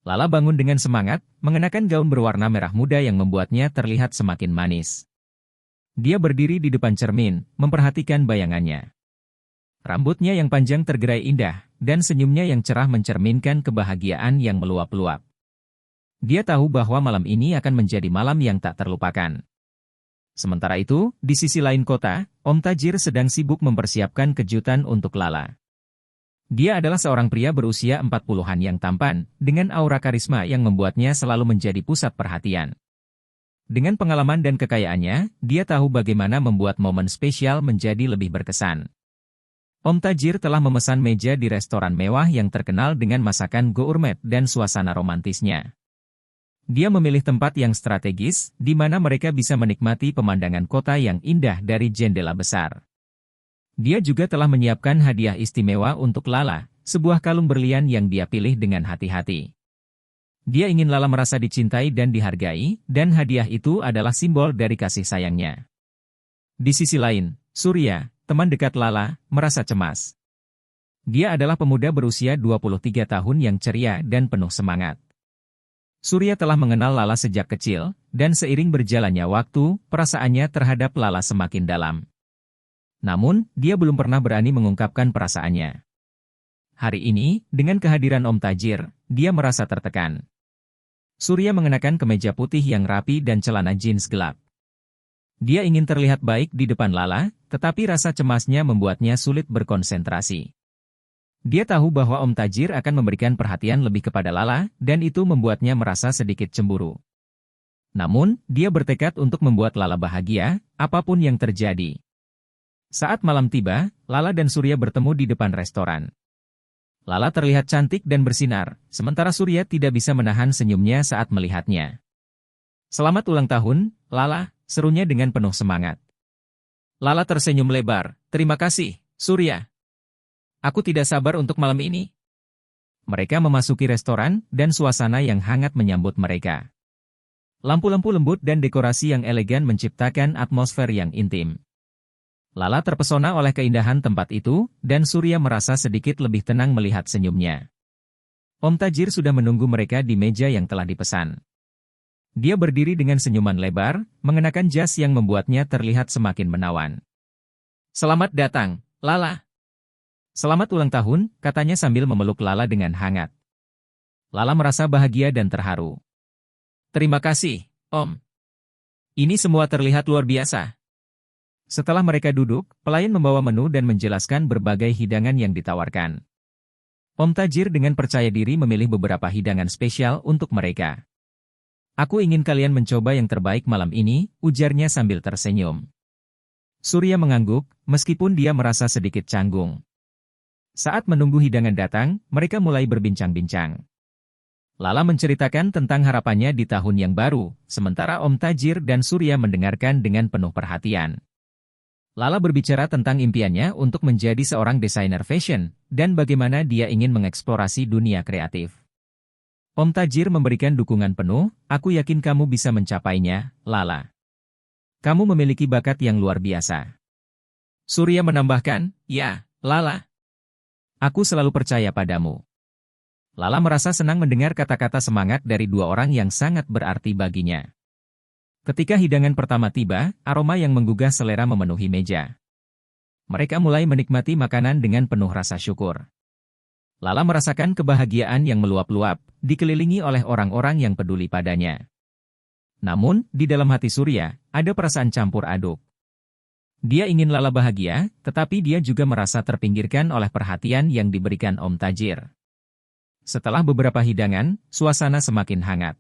Lala bangun dengan semangat, mengenakan gaun berwarna merah muda yang membuatnya terlihat semakin manis. Dia berdiri di depan cermin, memperhatikan bayangannya. Rambutnya yang panjang tergerai indah, dan senyumnya yang cerah mencerminkan kebahagiaan yang meluap-luap. Dia tahu bahwa malam ini akan menjadi malam yang tak terlupakan. Sementara itu, di sisi lain kota, Om Tajir sedang sibuk mempersiapkan kejutan untuk Lala. Dia adalah seorang pria berusia 40-an yang tampan, dengan aura karisma yang membuatnya selalu menjadi pusat perhatian. Dengan pengalaman dan kekayaannya, dia tahu bagaimana membuat momen spesial menjadi lebih berkesan. Om Tajir telah memesan meja di restoran mewah yang terkenal dengan masakan gourmet dan suasana romantisnya. Dia memilih tempat yang strategis, di mana mereka bisa menikmati pemandangan kota yang indah dari jendela besar. Dia juga telah menyiapkan hadiah istimewa untuk Lala, sebuah kalung berlian yang dia pilih dengan hati-hati. Dia ingin Lala merasa dicintai dan dihargai, dan hadiah itu adalah simbol dari kasih sayangnya. Di sisi lain, Surya, teman dekat Lala, merasa cemas. Dia adalah pemuda berusia 23 tahun yang ceria dan penuh semangat. Surya telah mengenal Lala sejak kecil, dan seiring berjalannya waktu, perasaannya terhadap Lala semakin dalam. Namun, dia belum pernah berani mengungkapkan perasaannya. Hari ini, dengan kehadiran Om Tajir, dia merasa tertekan. Surya mengenakan kemeja putih yang rapi dan celana jeans gelap. Dia ingin terlihat baik di depan Lala, tetapi rasa cemasnya membuatnya sulit berkonsentrasi. Dia tahu bahwa Om Tajir akan memberikan perhatian lebih kepada Lala, dan itu membuatnya merasa sedikit cemburu. Namun, dia bertekad untuk membuat Lala bahagia, apapun yang terjadi. Saat malam tiba, Lala dan Surya bertemu di depan restoran. Lala terlihat cantik dan bersinar, sementara Surya tidak bisa menahan senyumnya saat melihatnya. "Selamat ulang tahun, Lala," serunya dengan penuh semangat. Lala tersenyum lebar. "Terima kasih, Surya. Aku tidak sabar untuk malam ini." Mereka memasuki restoran, dan suasana yang hangat menyambut mereka. Lampu-lampu lembut dan dekorasi yang elegan menciptakan atmosfer yang intim. Lala terpesona oleh keindahan tempat itu, dan Surya merasa sedikit lebih tenang melihat senyumnya. Om Tajir sudah menunggu mereka di meja yang telah dipesan. Dia berdiri dengan senyuman lebar, mengenakan jas yang membuatnya terlihat semakin menawan. "Selamat datang, Lala." "Selamat ulang tahun," katanya sambil memeluk Lala dengan hangat. Lala merasa bahagia dan terharu. "Terima kasih, Om. Ini semua terlihat luar biasa." Setelah mereka duduk, pelayan membawa menu dan menjelaskan berbagai hidangan yang ditawarkan. Om Tajir dengan percaya diri memilih beberapa hidangan spesial untuk mereka. "Aku ingin kalian mencoba yang terbaik malam ini," ujarnya sambil tersenyum. Surya mengangguk, meskipun dia merasa sedikit canggung. Saat menunggu hidangan datang, mereka mulai berbincang-bincang. Lala menceritakan tentang harapannya di tahun yang baru, sementara Om Tajir dan Surya mendengarkan dengan penuh perhatian. Lala berbicara tentang impiannya untuk menjadi seorang desainer fashion, dan bagaimana dia ingin mengeksplorasi dunia kreatif. Om Tajir memberikan dukungan penuh, "Aku yakin kamu bisa mencapainya, Lala. Kamu memiliki bakat yang luar biasa." Surya menambahkan, "Ya, Lala. Aku selalu percaya padamu." Lala merasa senang mendengar kata-kata semangat dari dua orang yang sangat berarti baginya. Ketika hidangan pertama tiba, aroma yang menggugah selera memenuhi meja. Mereka mulai menikmati makanan dengan penuh rasa syukur. Lala merasakan kebahagiaan yang meluap-luap, dikelilingi oleh orang-orang yang peduli padanya. Namun, di dalam hati Surya, ada perasaan campur aduk. Dia ingin Lala bahagia, tetapi dia juga merasa terpinggirkan oleh perhatian yang diberikan Om Tajir. Setelah beberapa hidangan, suasana semakin hangat.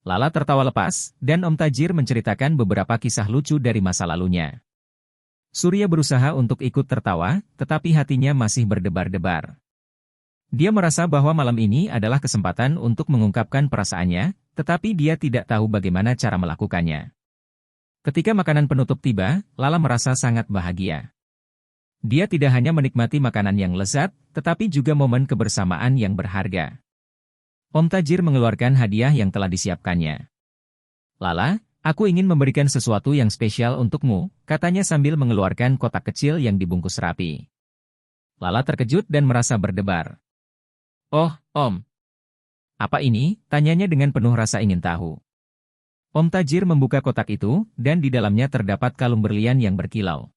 Lala tertawa lepas, dan Om Tajir menceritakan beberapa kisah lucu dari masa lalunya. Surya berusaha untuk ikut tertawa, tetapi hatinya masih berdebar-debar. Dia merasa bahwa malam ini adalah kesempatan untuk mengungkapkan perasaannya, tetapi dia tidak tahu bagaimana cara melakukannya. Ketika makanan penutup tiba, Lala merasa sangat bahagia. Dia tidak hanya menikmati makanan yang lezat, tetapi juga momen kebersamaan yang berharga. Om Tajir mengeluarkan hadiah yang telah disiapkannya. "Lala, aku ingin memberikan sesuatu yang spesial untukmu," katanya sambil mengeluarkan kotak kecil yang dibungkus rapi. Lala terkejut dan merasa berdebar. "Oh, Om. Apa ini? Tanyanya dengan penuh rasa ingin tahu. Om Tajir membuka kotak itu, dan di dalamnya terdapat kalung berlian yang berkilau.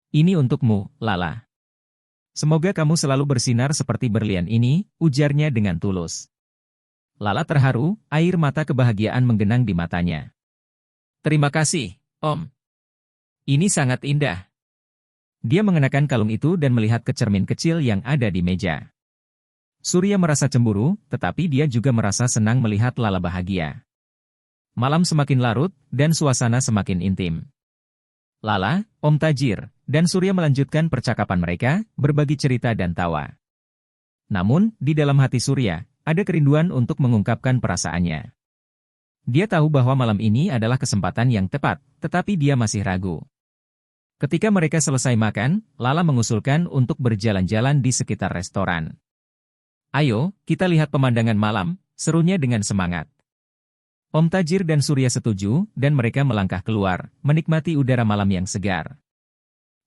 Ini untukmu, Lala. Semoga kamu selalu bersinar seperti berlian ini, ujarnya dengan tulus. Lala terharu, air mata kebahagiaan menggenang di matanya. Terima kasih, Om. Ini sangat indah. Dia mengenakan kalung itu dan melihat ke cermin kecil yang ada di meja. Surya merasa cemburu, tetapi dia juga merasa senang melihat Lala bahagia. Malam semakin larut, dan suasana semakin intim. Lala, Om Tajir, dan Surya melanjutkan percakapan mereka, berbagi cerita dan tawa. Namun, di dalam hati Surya, ada kerinduan untuk mengungkapkan perasaannya. Dia tahu bahwa malam ini adalah kesempatan yang tepat, tetapi dia masih ragu. Ketika mereka selesai makan, Lala mengusulkan untuk berjalan-jalan di sekitar restoran. Ayo, kita lihat pemandangan malam, serunya dengan semangat. Om Tajir dan Surya setuju, dan mereka melangkah keluar, menikmati udara malam yang segar.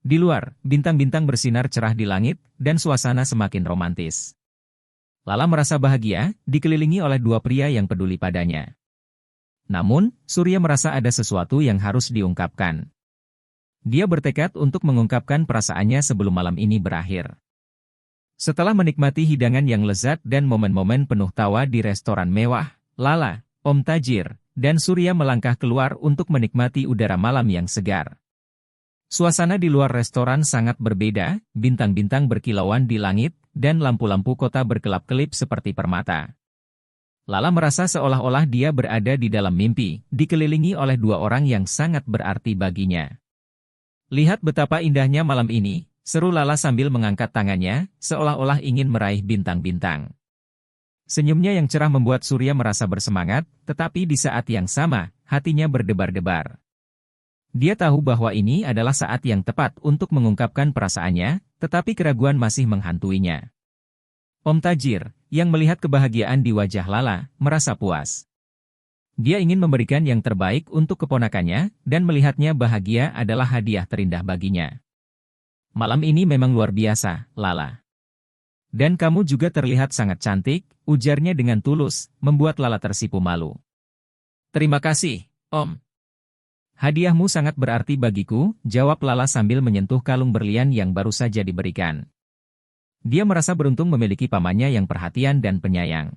Di luar, bintang-bintang bersinar cerah di langit, dan suasana semakin romantis. Lala merasa bahagia, dikelilingi oleh dua pria yang peduli padanya. Namun, Surya merasa ada sesuatu yang harus diungkapkan. Dia bertekad untuk mengungkapkan perasaannya sebelum malam ini berakhir. Setelah menikmati hidangan yang lezat dan momen-momen penuh tawa di restoran mewah, Lala, Om Tajir, dan Surya melangkah keluar untuk menikmati udara malam yang segar. Suasana di luar restoran sangat berbeda, bintang-bintang berkilauan di langit, dan lampu-lampu kota berkelap-kelip seperti permata. Lala merasa seolah-olah dia berada di dalam mimpi, dikelilingi oleh dua orang yang sangat berarti baginya. Lihat betapa indahnya malam ini, seru Lala sambil mengangkat tangannya, seolah-olah ingin meraih bintang-bintang. Senyumnya yang cerah membuat Surya merasa bersemangat, tetapi di saat yang sama, hatinya berdebar-debar. Dia tahu bahwa ini adalah saat yang tepat untuk mengungkapkan perasaannya, tetapi keraguan masih menghantuinya. Om Tajir, yang melihat kebahagiaan di wajah Lala, merasa puas. Dia ingin memberikan yang terbaik untuk keponakannya, dan melihatnya bahagia adalah hadiah terindah baginya. Malam ini memang luar biasa, Lala. Dan kamu juga terlihat sangat cantik, ujarnya dengan tulus, membuat Lala tersipu malu. Terima kasih, Om. Hadiahmu sangat berarti bagiku, jawab Lala sambil menyentuh kalung berlian yang baru saja diberikan. Dia merasa beruntung memiliki pamannya yang perhatian dan penyayang.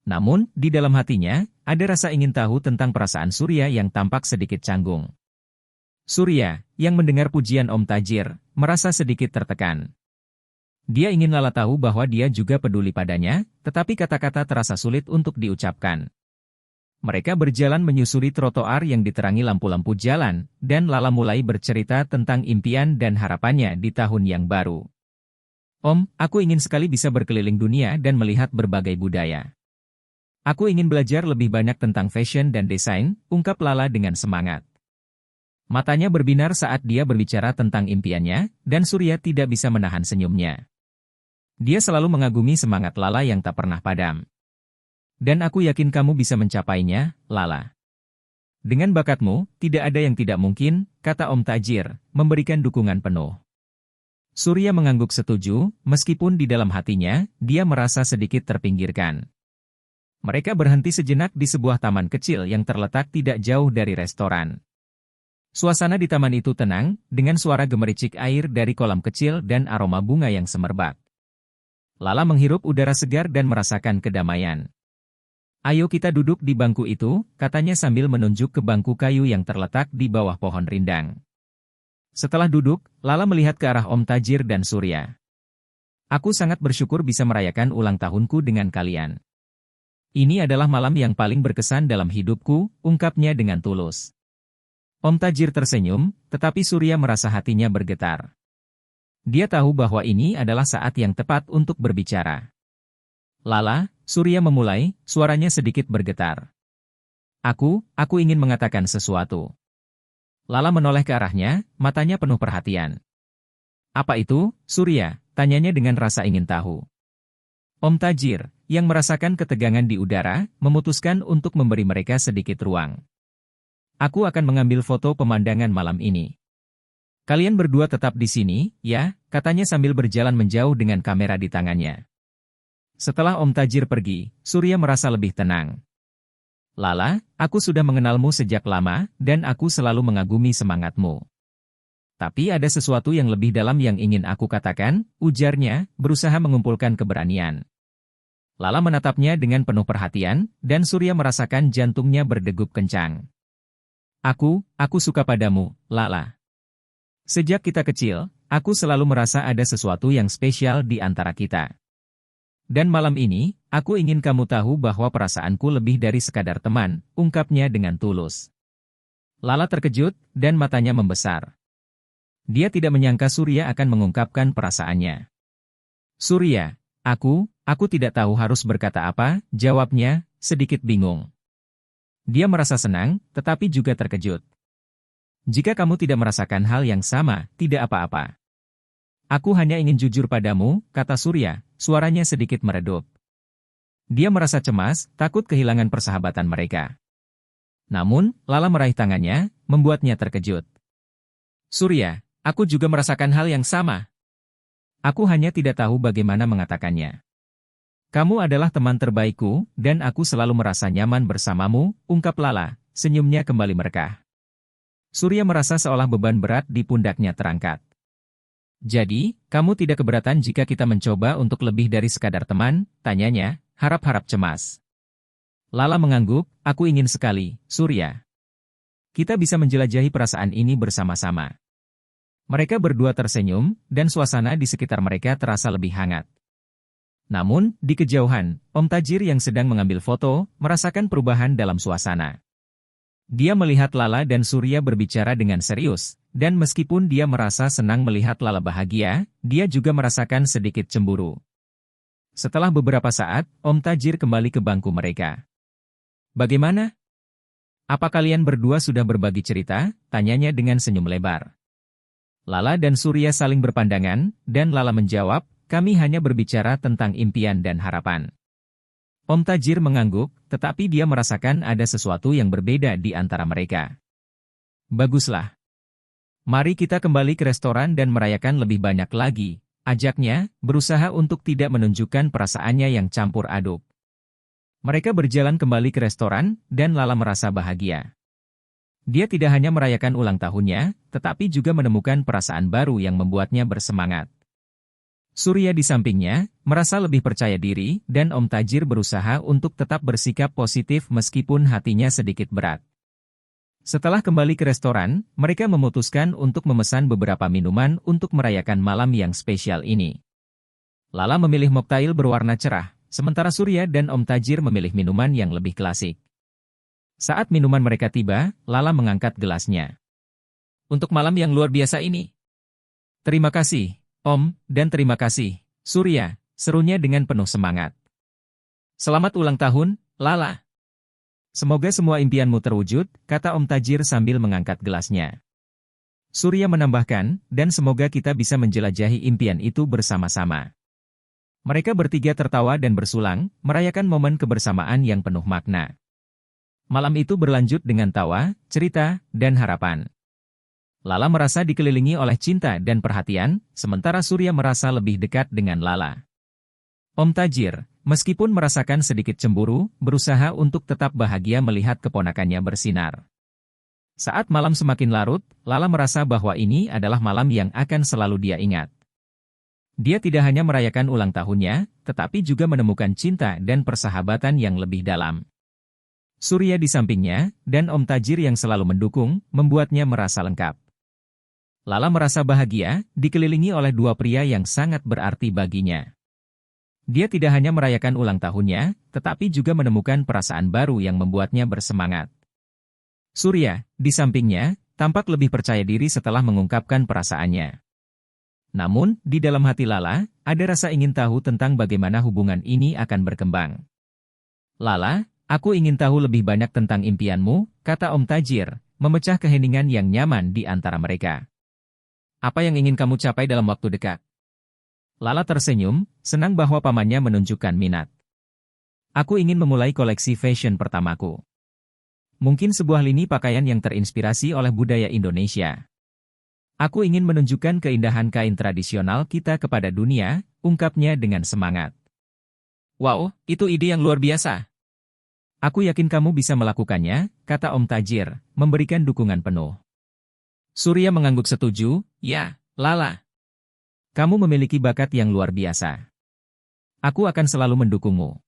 Namun, di dalam hatinya, ada rasa ingin tahu tentang perasaan Surya yang tampak sedikit canggung. Surya, yang mendengar pujian Om Tajir, merasa sedikit tertekan. Dia ingin Lala tahu bahwa dia juga peduli padanya, tetapi kata-kata terasa sulit untuk diucapkan. Mereka berjalan menyusuri trotoar yang diterangi lampu-lampu jalan, dan Lala mulai bercerita tentang impian dan harapannya di tahun yang baru. Om, aku ingin sekali bisa berkeliling dunia dan melihat berbagai budaya. Aku ingin belajar lebih banyak tentang fashion dan desain, ungkap Lala dengan semangat. Matanya berbinar saat dia berbicara tentang impiannya, dan Surya tidak bisa menahan senyumnya. Dia selalu mengagumi semangat Lala yang tak pernah padam. Dan aku yakin kamu bisa mencapainya, Lala. Dengan bakatmu, tidak ada yang tidak mungkin, kata Om Tajir, memberikan dukungan penuh. Surya mengangguk setuju, meskipun di dalam hatinya, dia merasa sedikit terpinggirkan. Mereka berhenti sejenak di sebuah taman kecil yang terletak tidak jauh dari restoran. Suasana di taman itu tenang, dengan suara gemericik air dari kolam kecil dan aroma bunga yang semerbak. Lala menghirup udara segar dan merasakan kedamaian. Ayo kita duduk di bangku itu, katanya sambil menunjuk ke bangku kayu yang terletak di bawah pohon rindang. Setelah duduk, Lala melihat ke arah Om Tajir dan Surya. Aku sangat bersyukur bisa merayakan ulang tahunku dengan kalian. Ini adalah malam yang paling berkesan dalam hidupku, ungkapnya dengan tulus. Om Tajir tersenyum, tetapi Surya merasa hatinya bergetar. Dia tahu bahwa ini adalah saat yang tepat untuk berbicara. Lala, Surya memulai, suaranya sedikit bergetar. Aku ingin mengatakan sesuatu. Lala menoleh ke arahnya, matanya penuh perhatian. Apa itu, Surya? Tanyanya dengan rasa ingin tahu. Om Tajir, yang merasakan ketegangan di udara, memutuskan untuk memberi mereka sedikit ruang. Aku akan mengambil foto pemandangan malam ini. Kalian berdua tetap di sini, ya, katanya sambil berjalan menjauh dengan kamera di tangannya. Setelah Om Tajir pergi, Surya merasa lebih tenang. Lala, aku sudah mengenalmu sejak lama, dan aku selalu mengagumi semangatmu. Tapi ada sesuatu yang lebih dalam yang ingin aku katakan, ujarnya, berusaha mengumpulkan keberanian. Lala menatapnya dengan penuh perhatian, dan Surya merasakan jantungnya berdegup kencang. Aku suka padamu, Lala. Sejak kita kecil, aku selalu merasa ada sesuatu yang spesial di antara kita. Dan malam ini, aku ingin kamu tahu bahwa perasaanku lebih dari sekadar teman, ungkapnya dengan tulus. Lala terkejut, dan matanya membesar. Dia tidak menyangka Surya akan mengungkapkan perasaannya. Surya, aku tidak tahu harus berkata apa, jawabnya, sedikit bingung. Dia merasa senang, tetapi juga terkejut. Jika kamu tidak merasakan hal yang sama, tidak apa-apa. Aku hanya ingin jujur padamu, kata Surya, suaranya sedikit meredup. Dia merasa cemas, takut kehilangan persahabatan mereka. Namun, Lala meraih tangannya, membuatnya terkejut. Surya, aku juga merasakan hal yang sama. Aku hanya tidak tahu bagaimana mengatakannya. Kamu adalah teman terbaikku, dan aku selalu merasa nyaman bersamamu, ungkap Lala, senyumnya kembali merekah. Surya merasa seolah beban berat di pundaknya terangkat. Jadi, kamu tidak keberatan jika kita mencoba untuk lebih dari sekadar teman, tanyanya, harap-harap cemas. Lala mengangguk, aku ingin sekali, Surya. Kita bisa menjelajahi perasaan ini bersama-sama. Mereka berdua tersenyum, dan suasana di sekitar mereka terasa lebih hangat. Namun, di kejauhan, Om Tajir yang sedang mengambil foto, merasakan perubahan dalam suasana. Dia melihat Lala dan Surya berbicara dengan serius, dan meskipun dia merasa senang melihat Lala bahagia, dia juga merasakan sedikit cemburu. Setelah beberapa saat, Om Tajir kembali ke bangku mereka. Bagaimana? Apa kalian berdua sudah berbagi cerita? Tanyanya dengan senyum lebar. Lala dan Surya saling berpandangan, dan Lala menjawab, kami hanya berbicara tentang impian dan harapan. Om Tajir mengangguk, tetapi dia merasakan ada sesuatu yang berbeda di antara mereka. Baguslah. Mari kita kembali ke restoran dan merayakan lebih banyak lagi, ajaknya, berusaha untuk tidak menunjukkan perasaannya yang campur aduk. Mereka berjalan kembali ke restoran, dan Lala merasa bahagia. Dia tidak hanya merayakan ulang tahunnya, tetapi juga menemukan perasaan baru yang membuatnya bersemangat. Surya di sampingnya, merasa lebih percaya diri, dan Om Tajir berusaha untuk tetap bersikap positif meskipun hatinya sedikit berat. Setelah kembali ke restoran, mereka memutuskan untuk memesan beberapa minuman untuk merayakan malam yang spesial ini. Lala memilih moktail berwarna cerah, sementara Surya dan Om Tajir memilih minuman yang lebih klasik. Saat minuman mereka tiba, Lala mengangkat gelasnya. Untuk malam yang luar biasa ini. Terima kasih, Om, dan terima kasih, Surya, serunya dengan penuh semangat. Selamat ulang tahun, Lala. Semoga semua impianmu terwujud, kata Om Tajir sambil mengangkat gelasnya. Surya menambahkan, dan semoga kita bisa menjelajahi impian itu bersama-sama. Mereka bertiga tertawa dan bersulang, merayakan momen kebersamaan yang penuh makna. Malam itu berlanjut dengan tawa, cerita, dan harapan. Lala merasa dikelilingi oleh cinta dan perhatian, sementara Surya merasa lebih dekat dengan Lala. Om Tajir, meskipun merasakan sedikit cemburu, berusaha untuk tetap bahagia melihat keponakannya bersinar. Saat malam semakin larut, Lala merasa bahwa ini adalah malam yang akan selalu dia ingat. Dia tidak hanya merayakan ulang tahunnya, tetapi juga menemukan cinta dan persahabatan yang lebih dalam. Surya di sampingnya, dan Om Tajir yang selalu mendukung, membuatnya merasa lengkap. Lala merasa bahagia, dikelilingi oleh dua pria yang sangat berarti baginya. Dia tidak hanya merayakan ulang tahunnya, tetapi juga menemukan perasaan baru yang membuatnya bersemangat. Surya, di sampingnya, tampak lebih percaya diri setelah mengungkapkan perasaannya. Namun, di dalam hati Lala, ada rasa ingin tahu tentang bagaimana hubungan ini akan berkembang. Lala, aku ingin tahu lebih banyak tentang impianmu, kata Om Tajir, memecah keheningan yang nyaman di antara mereka. Apa yang ingin kamu capai dalam waktu dekat? Lala tersenyum, senang bahwa pamannya menunjukkan minat. Aku ingin memulai koleksi fashion pertamaku. Mungkin sebuah lini pakaian yang terinspirasi oleh budaya Indonesia. Aku ingin menunjukkan keindahan kain tradisional kita kepada dunia, ungkapnya dengan semangat. Wow, itu ide yang luar biasa. Aku yakin kamu bisa melakukannya, kata Om Tajir, memberikan dukungan penuh. Surya mengangguk setuju, ya, Lala. Kamu memiliki bakat yang luar biasa. Aku akan selalu mendukungmu.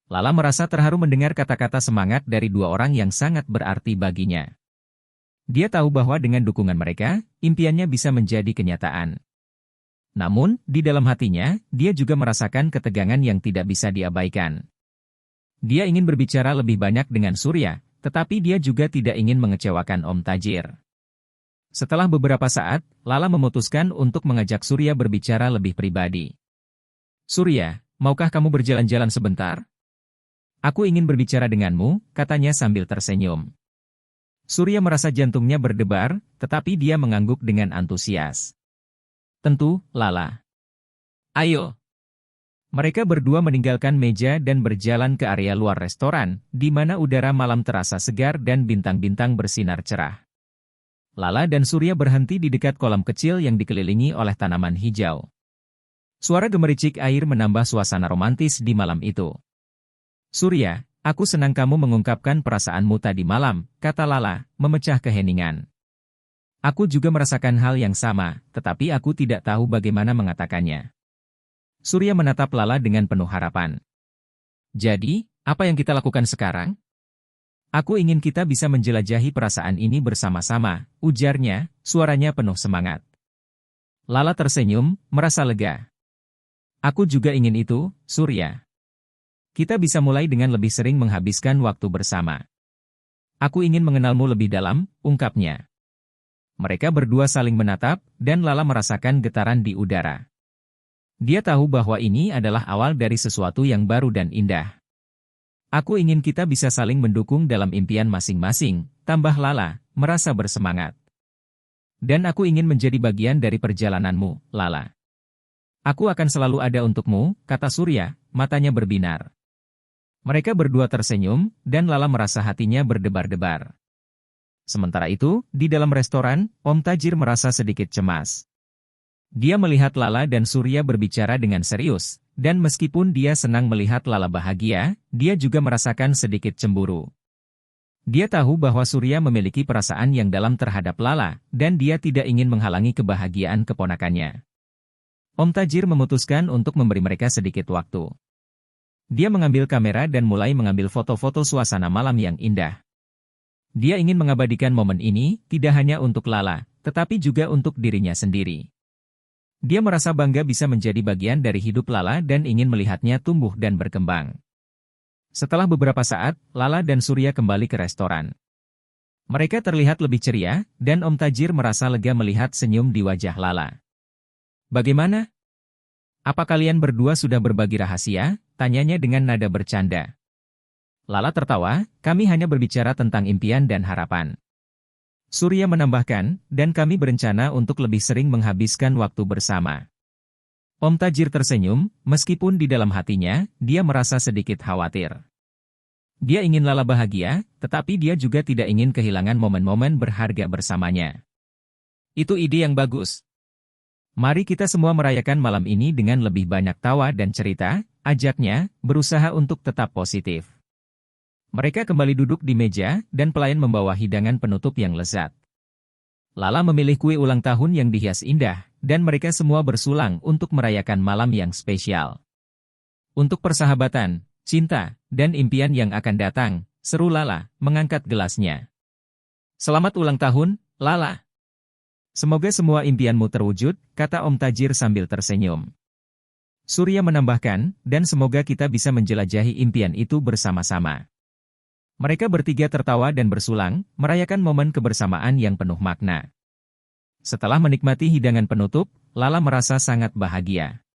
Lala merasa terharu mendengar kata-kata semangat dari dua orang yang sangat berarti baginya. Dia tahu bahwa dengan dukungan mereka, impiannya bisa menjadi kenyataan. Namun, di dalam hatinya, dia juga merasakan ketegangan yang tidak bisa diabaikan. Dia ingin berbicara lebih banyak dengan Surya, tetapi dia juga tidak ingin mengecewakan Om Tajir. Setelah beberapa saat, Lala memutuskan untuk mengajak Surya berbicara lebih pribadi. Surya, maukah kamu berjalan-jalan sebentar? Aku ingin berbicara denganmu, katanya sambil tersenyum. Surya merasa jantungnya berdebar, tetapi dia mengangguk dengan antusias. Tentu, Lala. Ayo. Mereka berdua meninggalkan meja dan berjalan ke area luar restoran, di mana udara malam terasa segar dan bintang-bintang bersinar cerah. Lala dan Surya berhenti di dekat kolam kecil yang dikelilingi oleh tanaman hijau. Suara gemericik air menambah suasana romantis di malam itu. Surya, aku senang kamu mengungkapkan perasaanmu tadi malam, kata Lala, memecah keheningan. Aku juga merasakan hal yang sama, tetapi aku tidak tahu bagaimana mengatakannya. Surya menatap Lala dengan penuh harapan. Jadi, apa yang kita lakukan sekarang? Aku ingin kita bisa menjelajahi perasaan ini bersama-sama, ujarnya, suaranya penuh semangat. Lala tersenyum, merasa lega. Aku juga ingin itu, Surya. Kita bisa mulai dengan lebih sering menghabiskan waktu bersama. Aku ingin mengenalmu lebih dalam, ungkapnya. Mereka berdua saling menatap, dan Lala merasakan getaran di udara. Dia tahu bahwa ini adalah awal dari sesuatu yang baru dan indah. Aku ingin kita bisa saling mendukung dalam impian masing-masing, tambah Lala, merasa bersemangat. Dan aku ingin menjadi bagian dari perjalananmu, Lala. Aku akan selalu ada untukmu, kata Surya, matanya berbinar. Mereka berdua tersenyum, dan Lala merasa hatinya berdebar-debar. Sementara itu, di dalam restoran, Om Tajir merasa sedikit cemas. Dia melihat Lala dan Surya berbicara dengan serius, dan meskipun dia senang melihat Lala bahagia, dia juga merasakan sedikit cemburu. Dia tahu bahwa Surya memiliki perasaan yang dalam terhadap Lala, dan dia tidak ingin menghalangi kebahagiaan keponakannya. Om Tajir memutuskan untuk memberi mereka sedikit waktu. Dia mengambil kamera dan mulai mengambil foto-foto suasana malam yang indah. Dia ingin mengabadikan momen ini, tidak hanya untuk Lala, tetapi juga untuk dirinya sendiri. Dia merasa bangga bisa menjadi bagian dari hidup Lala dan ingin melihatnya tumbuh dan berkembang. Setelah beberapa saat, Lala dan Surya kembali ke restoran. Mereka terlihat lebih ceria, dan Om Tajir merasa lega melihat senyum di wajah Lala. Bagaimana? Apa kalian berdua sudah berbagi rahasia? Tanyanya dengan nada bercanda. Lala tertawa, kami hanya berbicara tentang impian dan harapan. Surya menambahkan, dan kami berencana untuk lebih sering menghabiskan waktu bersama. Om Tajir tersenyum, meskipun di dalam hatinya, dia merasa sedikit khawatir. Dia ingin Lala bahagia, tetapi dia juga tidak ingin kehilangan momen-momen berharga bersamanya. Itu ide yang bagus. Mari kita semua merayakan malam ini dengan lebih banyak tawa dan cerita, ajaknya, berusaha untuk tetap positif. Mereka kembali duduk di meja, dan pelayan membawa hidangan penutup yang lezat. Lala memilih kue ulang tahun yang dihias indah, dan mereka semua bersulang untuk merayakan malam yang spesial. Untuk persahabatan, cinta, dan impian yang akan datang, seru Lala, mengangkat gelasnya. Selamat ulang tahun, Lala. Semoga semua impianmu terwujud, kata Om Tajir sambil tersenyum. Surya menambahkan, dan semoga kita bisa menjelajahi impian itu bersama-sama. Mereka bertiga tertawa dan bersulang, merayakan momen kebersamaan yang penuh makna. Setelah menikmati hidangan penutup, Lala merasa sangat bahagia.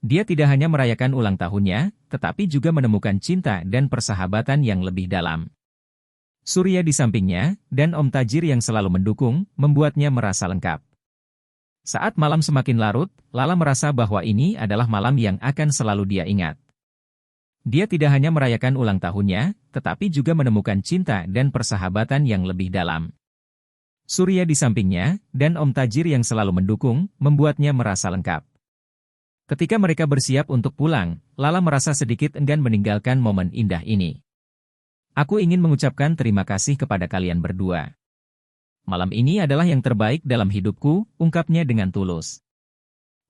Dia tidak hanya merayakan ulang tahunnya, tetapi juga menemukan cinta dan persahabatan yang lebih dalam. Surya di sampingnya, dan Om Tajir yang selalu mendukung, membuatnya merasa lengkap. Saat malam semakin larut, Lala merasa bahwa ini adalah malam yang akan selalu dia ingat. Dia tidak hanya merayakan ulang tahunnya, tetapi juga menemukan cinta dan persahabatan yang lebih dalam. Surya di sampingnya, dan Om Tajir yang selalu mendukung, membuatnya merasa lengkap. Ketika mereka bersiap untuk pulang, Lala merasa sedikit enggan meninggalkan momen indah ini. Aku ingin mengucapkan terima kasih kepada kalian berdua. Malam ini adalah yang terbaik dalam hidupku, ungkapnya dengan tulus.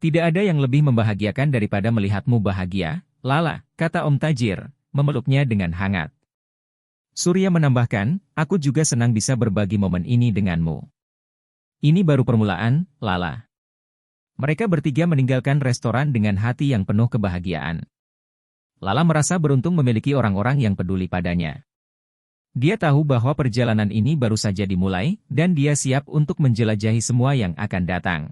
Tidak ada yang lebih membahagiakan daripada melihatmu bahagia, Lala, kata Om Tajir, memeluknya dengan hangat. Surya menambahkan, aku juga senang bisa berbagi momen ini denganmu. Ini baru permulaan, Lala. Mereka bertiga meninggalkan restoran dengan hati yang penuh kebahagiaan. Lala merasa beruntung memiliki orang-orang yang peduli padanya. Dia tahu bahwa perjalanan ini baru saja dimulai, dan dia siap untuk menjelajahi semua yang akan datang.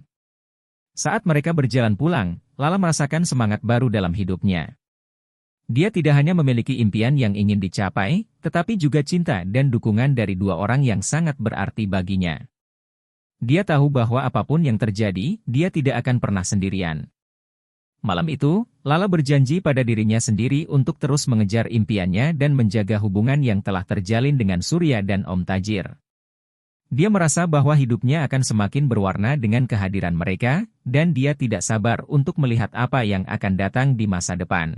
Saat mereka berjalan pulang, Lala merasakan semangat baru dalam hidupnya. Dia tidak hanya memiliki impian yang ingin dicapai, tetapi juga cinta dan dukungan dari dua orang yang sangat berarti baginya. Dia tahu bahwa apapun yang terjadi, dia tidak akan pernah sendirian. Malam itu, Lala berjanji pada dirinya sendiri untuk terus mengejar impiannya dan menjaga hubungan yang telah terjalin dengan Surya dan Om Tajir. Dia merasa bahwa hidupnya akan semakin berwarna dengan kehadiran mereka, dan dia tidak sabar untuk melihat apa yang akan datang di masa depan.